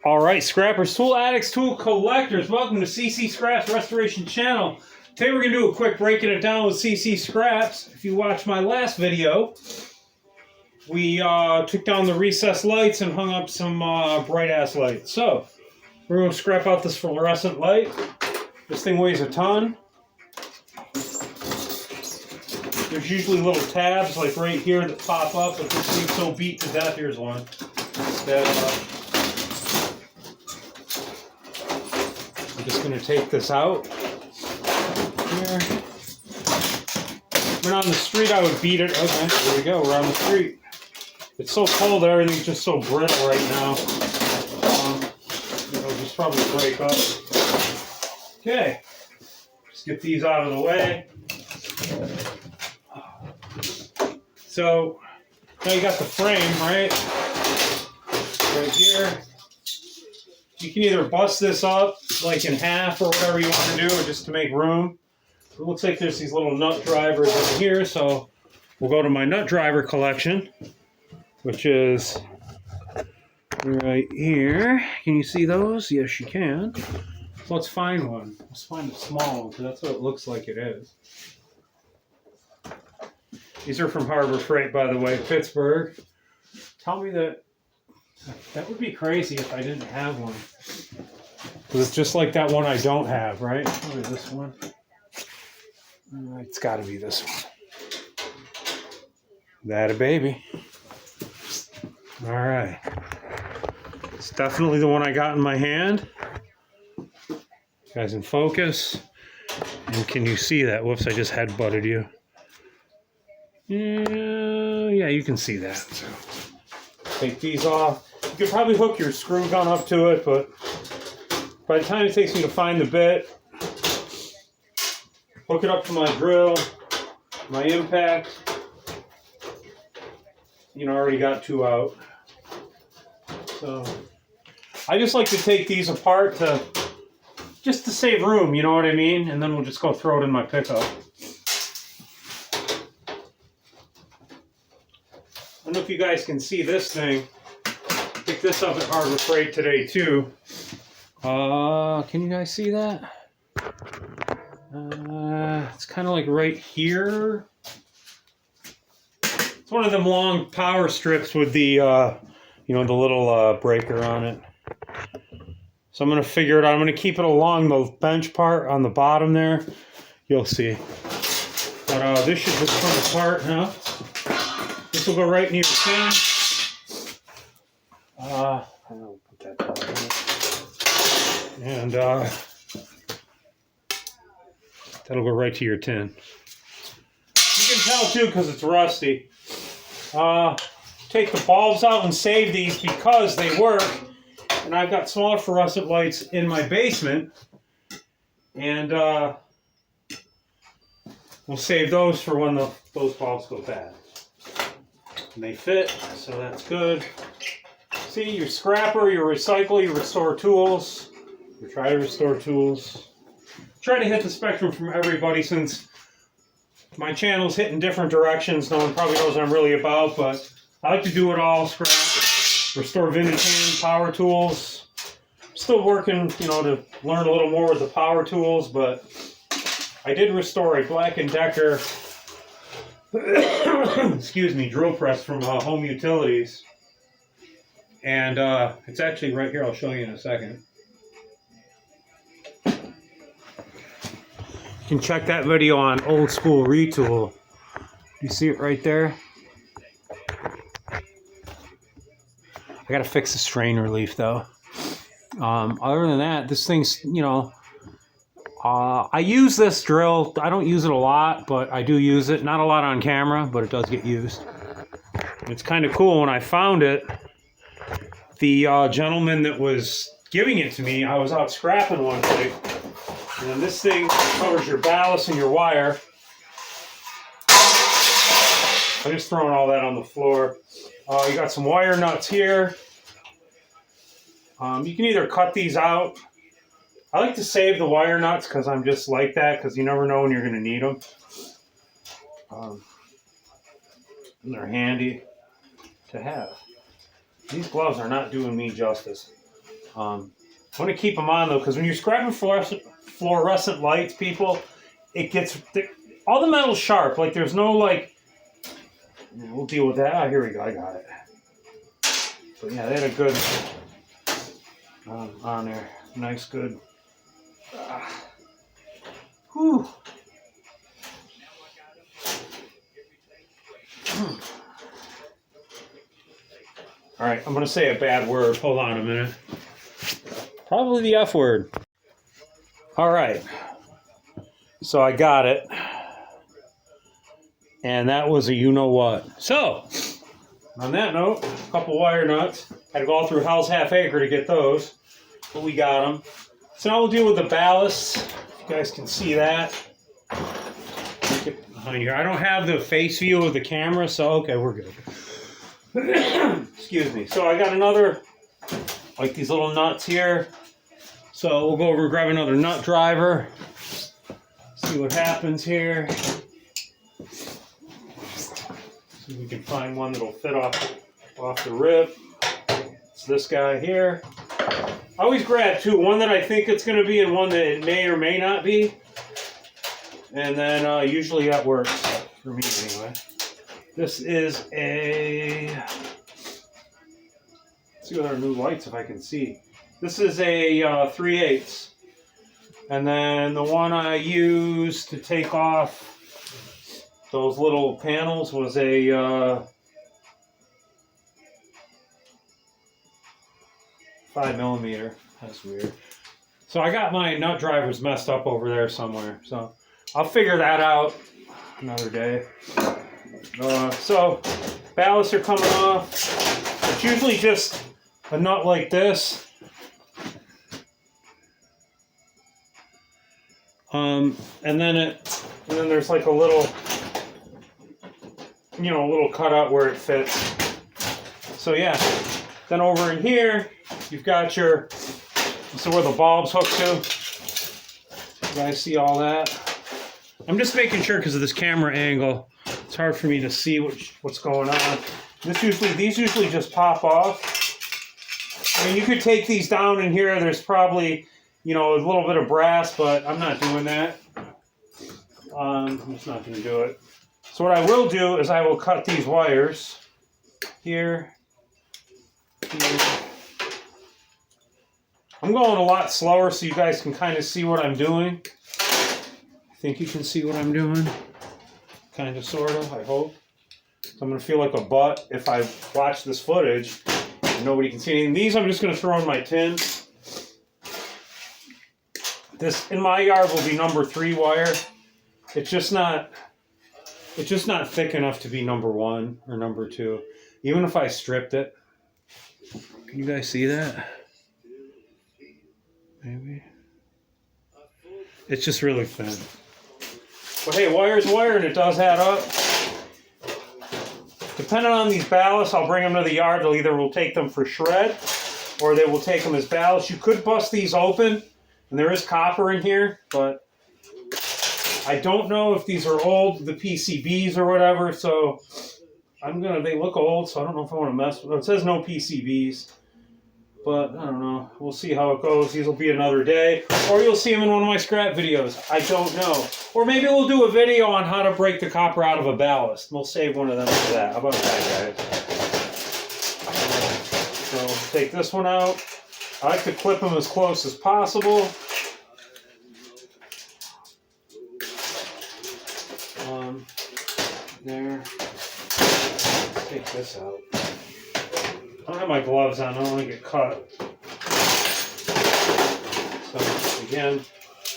All right, scrappers, tool addicts, tool collectors, welcome to Ccscraps Restoration Channel. Today we're going to do a quick breaking it down with Ccscraps. If you watched my last video, we took down the recessed lights and hung up some bright-ass lights. So, we're going to scrap out this fluorescent light. This thing weighs a ton. There's usually little tabs like right here that pop up, but this thing's so beat to death. Here's one. That, I'm just going to take this out here. When on the street, I would beat it. Okay, there we go. We're on the street. It's so cold, everything's just so brittle right now. It'll just probably break up. Okay, just get these out of the way. So now you got the frame, right? Right here. You can either bust this up like in half or whatever you want to do, or just to make room. It looks like there's these little nut drivers in here, so we'll go to my nut driver collection, which is right here. Can you see those? Yes, you can. So let's find one. Let's find a small one, because that's what it looks like it is. These are from Harbor Freight, by the way, Pittsburgh. Tell me that would be crazy if I didn't have one. Because it's just like that one I don't have, right? What is this one? It's got to be this one. That a baby. All right. It's definitely the one I got in my hand. Guys, in focus. And can you see that? Whoops, I just headbutted you. Yeah, you can see that. So take these off. You could probably hook your screw gun up to it, but by the time it takes me to find the bit, hook it up to my drill, my impact, I already got two out. So I just like to take these apart just to save room, you know what I mean? And then we'll just go throw it in my pickup. I don't know if you guys can see this thing. Picked this up at Harbor Freight today too. Can you guys see that? It's kind of like right here. It's one of them long power strips with the, the little breaker on it. So I'm going to figure it out. I'm going to keep it along the bench part on the bottom there. You'll see. But this should just come apart now. This will go right near your tin. I'll put that down here. And that'll go right to your tin. You can tell too because it's rusty. Take the bulbs out and save these because they work. And I've got smaller fluorescent lights in my basement. And we'll save those for when those bulbs go bad. And they fit, so that's good. See, your scrapper, your recycle, you restore tools. You try to restore tools. Try to hit the spectrum from everybody, since my channel's hitting different directions. No one probably knows what I'm really about, but I like to do it all. Scrap, restore vintage hand power tools. Still working, to learn a little more with the power tools, but I did restore a Black & Decker excuse me, drill press from Home Utilities. And it's actually right here. I'll show you in a second. You can check that video on Old School Retool. You see it right there? I gotta fix the strain relief though. Other than that, this thing's, I use this drill. I don't use it a lot, but I do use it. Not a lot on camera, but it does get used. It's kind of cool. When I found it, the gentleman that was giving it to me, I was out scrapping one day. And this thing covers your ballast and your wire. I'm just throwing all that on the floor. You got some wire nuts here. You can either cut these out. I like to save the wire nuts because I'm just like that, because you never know when you're going to need them. And they're handy to have. These gloves are not doing me justice. I want to keep them on though, because when you're scrapping fluorescent lights, people, it gets all the metal's sharp. Like there's no like. We'll deal with that. Oh, here we go. I got it. But yeah, they had a good on there. Nice, good. Whew. All right, I'm going to say a bad word. Hold on a minute. Probably the F word. All right. So I got it. And that was a you-know-what. So, on that note, a couple wire nuts. Had to go all through Hell's Half Acre to get those. But we got them. So now we'll deal with the ballast. You guys can see that. Get behind here. I don't have the face view of the camera, so okay, we're good. Excuse me. So I got another, like these little nuts here. So we'll go over and grab another nut driver. See what happens here. See if we can find one that'll fit off the rib. It's this guy here. I always grab two. One that I think it's going to be and one that it may or may not be. And then usually that works for me anyway. This is a, let's see with our new lights if I can see. This is a 3/8. And then the one I used to take off those little panels was a 5mm. That's weird. So I got my nut drivers messed up over there somewhere. So I'll figure that out another day. So ballasts are coming off. It's usually just a nut like this. And then there's like a little, a little cutout where it fits. So yeah. Then over in here, you've got your, so where the bulbs hook to. You guys see all that? I'm just making sure because of this camera angle. It's hard for me to see what's going on. These usually just pop off. I mean, you could take these down in here. There's probably, a little bit of brass, but I'm not doing that. I'm just not going to do it. So what I will do is I will cut these wires here. I'm going a lot slower so you guys can kind of see what I'm doing. I think you can see what I'm doing. Kind of, sort of, I hope. So I'm going to feel like a butt if I watch this footage and nobody can see anything. These I'm just going to throw in my tin. This, in my yard, will be number 3 wire. It's just not thick enough to be number 1 or number 2. Even if I stripped it. Can you guys see that? Maybe. It's just really thin. But hey, wire's wire and it does add up. Depending on these ballasts, I'll bring them to the yard. They'll either will take them for shred or they will take them as ballast. You could bust these open, and there is copper in here, but I don't know if these are old, the PCBs or whatever, so they look old, so I don't know if I want to mess with them. It says no PCBs, but I don't know. We'll see how it goes. These will be another day, or you'll see them in one of my scrap videos. I don't know. Or maybe we'll do a video on how to break the copper out of a ballast. We'll save one of them for that. How about that, guys? So take this one out. I like to clip them as close as possible. There. Take this out. I don't have my gloves on. I don't want to get cut. So again,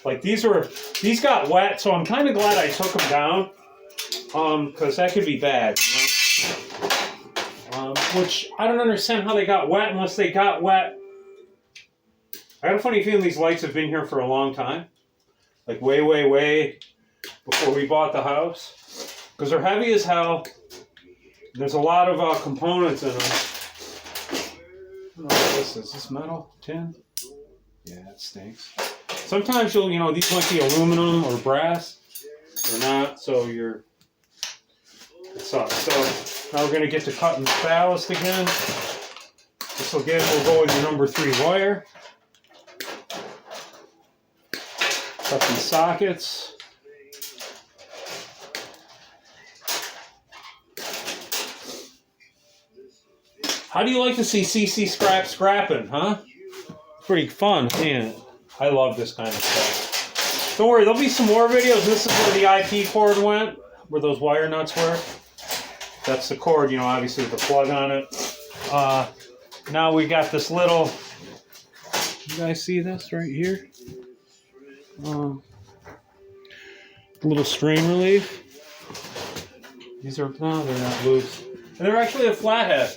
like these got wet, so I'm kind of glad I took them down, because that could be bad. Which I don't understand how they got wet unless they got wet. I got a funny feeling these lights have been here for a long time, like way, way, way before we bought the house. Because they're heavy as hell. There's a lot of components in them. I don't know what this is. Is this metal? Tin? Yeah, it stinks. Sometimes these might be aluminum or brass. Or not, so it sucks. So now we're going to get to cutting the ballast again. This again will go in your number 3 wire. Cut these sockets. How do you like to see Ccscraps scrapping, huh? Pretty fun, man. I love this kind of stuff. Don't worry, there'll be some more videos. This is where the IP cord went, where those wire nuts were. That's the cord, you know, obviously with the plug on it. Now we got this little, you guys see this right here? Little strain relief. These are, no, they're not loose. And they're actually a flathead.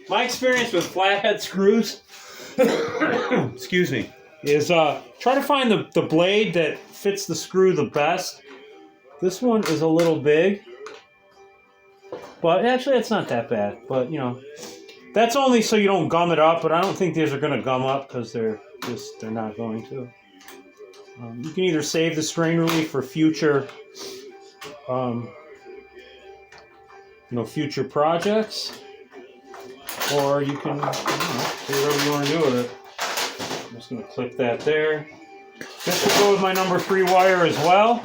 My experience with flathead screws, excuse me, is try to find the blade that fits the screw the best. This one is a little big, but actually it's not that bad. But you know, that's only so you don't gum it up. But I don't think these are going to gum up because they're not going to. You can either save the strain relief for future, future projects, or you can do whatever you want to do with it. I'm just going to clip that there. This will go with my number 3 wire as well.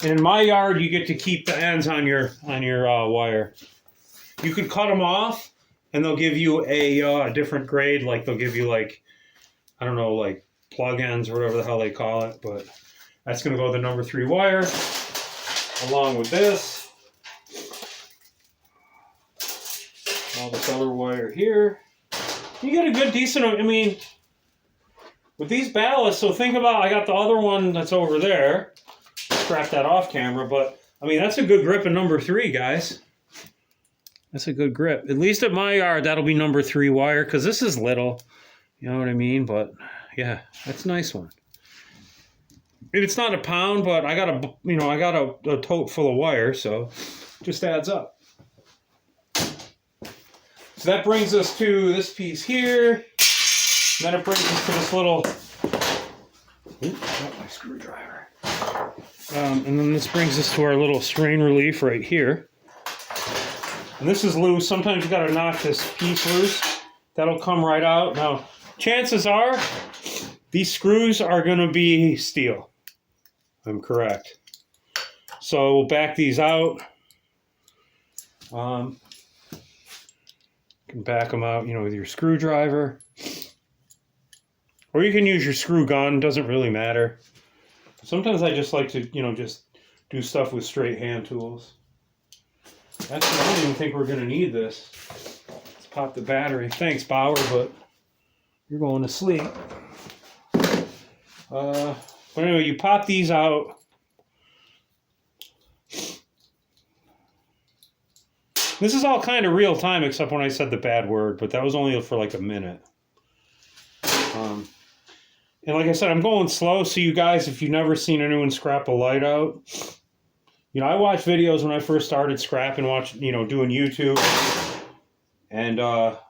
In my yard, you get to keep the ends on your wire. You can cut them off, and they'll give you a different grade. Like they'll give you like, I don't know, like plug ends or whatever the hell they call it. But that's going to go with the number 3 wire, along with this. All this other wire here. You get a good decent, I mean, with these ballasts, so think about, I got the other one that's over there. Scrap that off camera, but I mean, that's a good grip in number 3, guys. That's a good grip. At least at my yard, that'll be number 3 wire, because this is little. You know what I mean? But yeah, that's a nice one. It's not a pound, but I got a tote full of wire, so it just adds up. So that brings us to this piece here. And then it brings us to this little, not my screwdriver. And then this brings us to our little strain relief right here. And this is loose. Sometimes you got to knock this piece loose. That'll come right out. Now, chances are these screws are going to be steel. I'm correct. So we'll back these out. You can back them out, with your screwdriver. Or you can use your screw gun. Doesn't really matter. Sometimes I just like to, just do stuff with straight hand tools. I don't even think we're going to need this. Let's pop the battery. Thanks, Bauer, but you're going to sleep. But anyway, you pop these out. This is all kind of real time, except when I said the bad word, but that was only for like a minute. And like I said, I'm going slow, so you guys, if you've never seen anyone scrap a light out, I watched videos when I first started scrapping, doing YouTube. And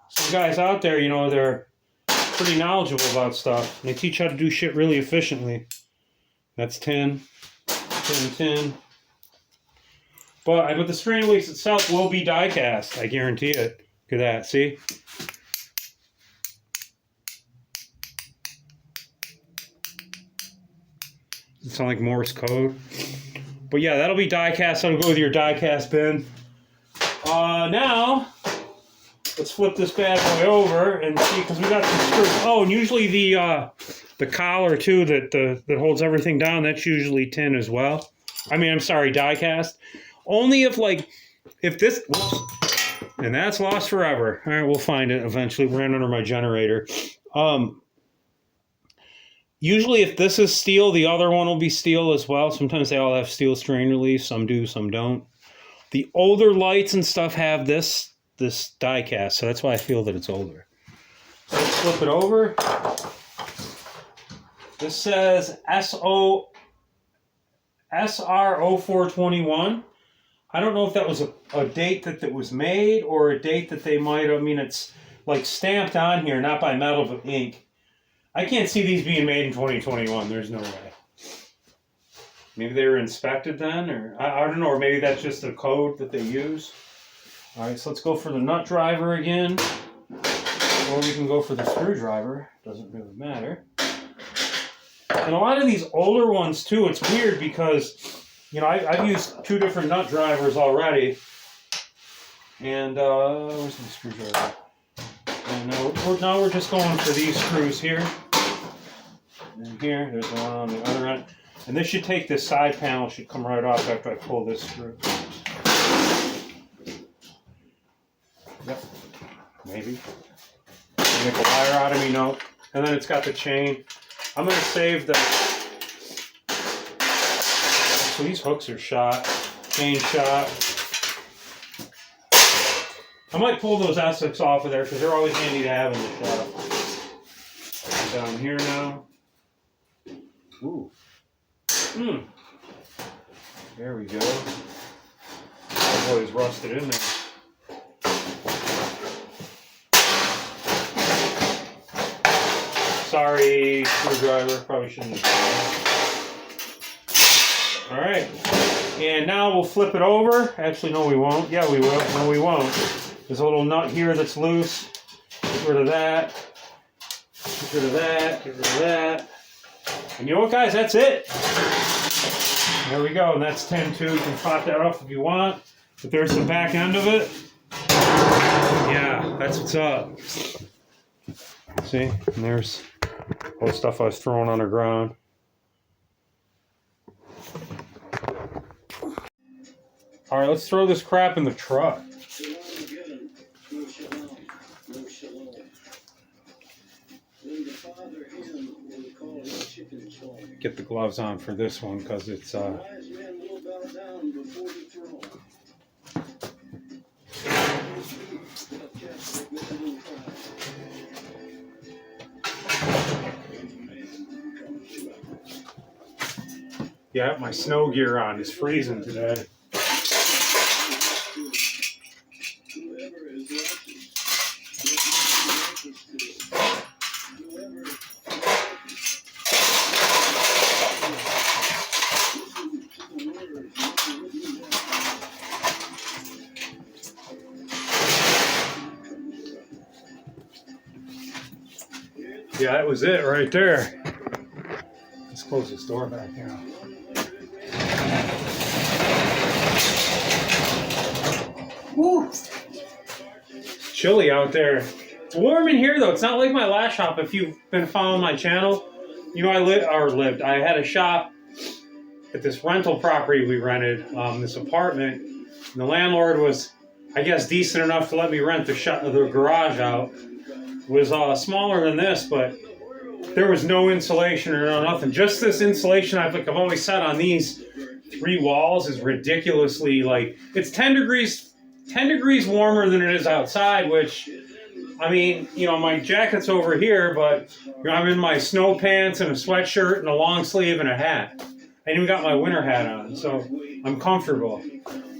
some guys out there, they're pretty knowledgeable about stuff. And they teach how to do shit really efficiently. That's tin. But the strain release itself will be die cast. I guarantee it. Look at that. See? Does it sound like Morse code? But yeah, that'll be die cast. That'll go with your die cast bin. Now, let's flip this bad boy over and see, because we got some screws. Oh, and usually the collar too that holds everything down, that's usually tin as well. I'm sorry, die cast. Only if this, whoops, and that's lost forever. All right, we'll find it eventually. We're under my generator. Usually if this is steel, the other one will be steel as well. Sometimes they all have steel strain relief. Some do, some don't. The older lights and stuff have this die cast, so that's why I feel that it's older. So let's flip it over. This says SR0421. I don't know if that was a date that was made or a date that they might have. It's like stamped on here, not by metal, but ink. I can't see these being made in 2021. There's no way. Maybe they were inspected then, or I don't know, or maybe that's just a code that they use. All right, so let's go for the nut driver again, or we can go for the screwdriver. Doesn't really matter. And a lot of these older ones too, it's weird because, you know, I've used 2 different nut drivers already. And where's my screwdriver? And now we're just going for these screws here. And here, there's one on the other end. And this should take this side panel, should come right off after I pull this screw. Yep, maybe. Make a wire out of me, no. And then it's got the chain. I'm going to save the... So these hooks are shot, chain shot. I might pull those Essex off of there because they're always handy to have in the shop. Down here now. Ooh. There we go. That boy's rusted in there. Sorry, screwdriver. Probably shouldn't have done that. All right. And now we'll flip it over. Actually, no, we won't. Yeah, we will. No, we won't. There's a little nut here that's loose. Get rid of that. Get rid of that. Get rid of that. And you know what, guys? That's it. There we go. And that's 10-2. You can pop that off if you want. But there's the back end of it. Yeah, that's what's up. See? And there's all the stuff I was throwing on the ground. All right, let's throw this crap in the truck. Get the gloves on for this one because it's yeah, I have my snow gear on. It's freezing today. Yeah, that was it right there. Let's close this door back here. Woo! It's chilly out there. It's warm in here though. It's not like my last shop. If you've been following my channel, you know I had a shop at this rental property we rented, this apartment. And the landlord was, I guess, decent enough to let me rent the garage out. It was smaller than this, but there was no insulation or no nothing. Just this insulation, I've always said on these 3 walls is ridiculously, like, it's 10 degrees warmer than it is outside, which, I mean, you know, my jacket's over here, but you know, I'm in my snow pants and a sweatshirt and a long sleeve and a hat. I even got my winter hat on, so I'm comfortable.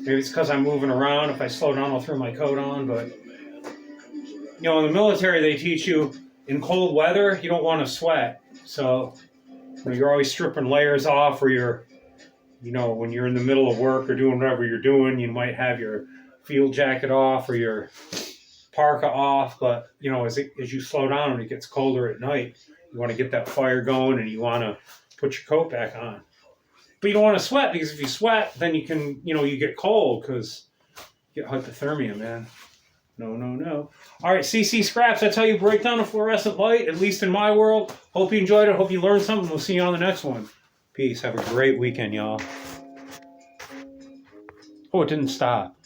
Maybe it's because I'm moving around. If I slow down, I'll throw my coat on, but you know, in the military, they teach you in cold weather, you don't want to sweat. So you're always stripping layers off, or you're, you know, when you're in the middle of work or doing whatever you're doing, you might have your field jacket off or your parka off. But, you know, as you slow down and it gets colder at night, you want to get that fire going and you want to put your coat back on. But you don't want to sweat, because if you sweat, then you can, you know, you get cold because you get hypothermia, man. No, no, no. All right, Ccscraps, that's how you break down a fluorescent light, at least in my world. Hope you enjoyed it. Hope you learned something. We'll see you on the next one. Peace. Have a great weekend, y'all. Oh, it didn't stop.